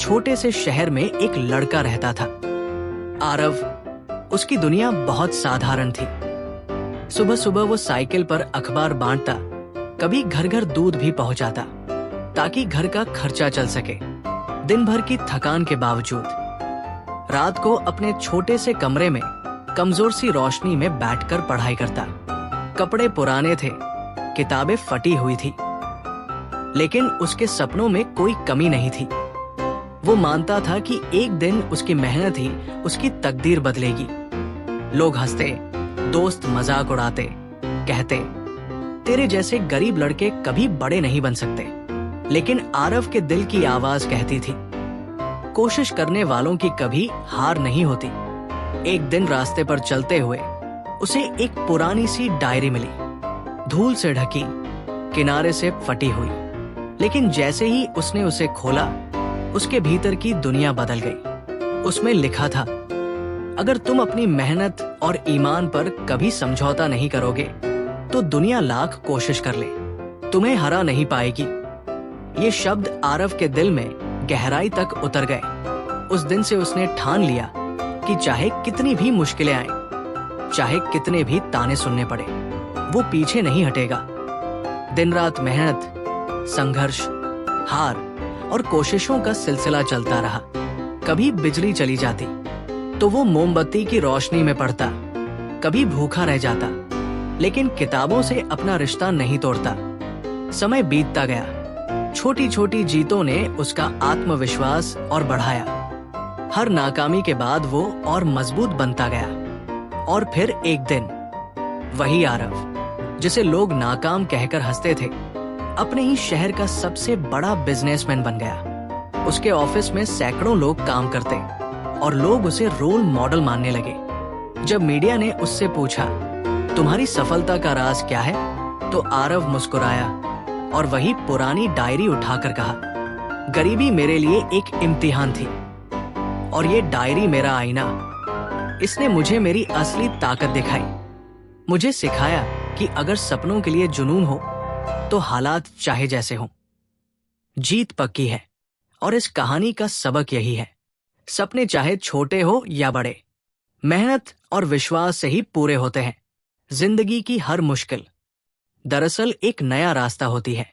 छोटे से शहर में एक लड़का रहता था, आरव। उसकी दुनिया बहुत साधारण थी। सुबह सुबह वो साइकिल पर अखबार बांटता, कभी घर घर दूध भी पहुंचाता ताकि घर का खर्चा चल सके। दिन भर की थकान के बावजूद रात को अपने छोटे से कमरे में कमजोर सी रोशनी में बैठकर पढ़ाई करता। कपड़े पुराने थे, किताबें फटी हुई थी, लेकिन उसके सपनों में कोई कमी नहीं थी। वो मानता था कि एक दिन उसकी मेहनत ही उसकी तकदीर बदलेगी। लोग हंसते, दोस्त मजाक उड़ाते, कहते तेरे जैसे गरीब लड़के कभी बड़े नहीं बन सकते। लेकिन आरव के दिल की आवाज कहती थी, कोशिश करने वालों की कभी हार नहीं होती। एक दिन रास्ते पर चलते हुए उसे एक पुरानी सी डायरी मिली, धूल से ढकी, किनारे से फटी हुई। लेकिन जैसे ही उसने उसे खोला, उसके भीतर की दुनिया बदल गई। उसमें लिखा था, अगर तुम अपनी मेहनत और ईमान पर कभी समझौता नहीं करोगे तो दुनिया लाख कोशिश कर ले, तुम्हें हरा नहीं पाएगी। ये शब्द आरव के दिल में गहराई तक उतर गए। उस दिन से उसने ठान लिया कि चाहे कितनी भी मुश्किलें आए, चाहे कितने भी ताने सुनने पड़े, वो पीछे नहीं हटेगा। दिन रात मेहनत, संघर्ष, हार और कोशिशों का सिलसिला चलता रहा। कभी बिजली चली जाती तो वो मोमबत्ती की रोशनी में पढ़ता, कभी भूखा रह जाता, लेकिन किताबों से अपना रिश्ता नहीं तोड़ता। समय बीतता गया, छोटी छोटी जीतों ने उसका आत्मविश्वास और बढ़ाया। हर नाकामी के बाद वो और मजबूत बनता गया। और फिर एक दिन वही आरव जिसे लोग नाकाम कहकर हंसते थे, अपने ही शहर का सबसे बड़ा बिजनेसमैन बन गया। उसके ऑफिस में सैकड़ों लोग काम करते और लोग उसे रोल मॉडल मानने लगे। जब मीडिया ने उससे पूछा, तुम्हारी सफलता का राज क्या है, तो आरव मुस्कुराया और वही पुरानी डायरी उठाकर कहा, गरीबी मेरे लिए एक इम्तिहान थी और ये डायरी मेरा आईना। इसने मुझे मेरी असली ताकत दिखाई, मुझे सिखाया कि अगर सपनों के लिए जुनून हो तो हालात चाहे जैसे हों, जीत पक्की है। और इस कहानी का सबक यही है, सपने चाहे छोटे हो या बड़े, मेहनत और विश्वास से ही पूरे होते हैं। जिंदगी की हर मुश्किल दरअसल एक नया रास्ता होती है।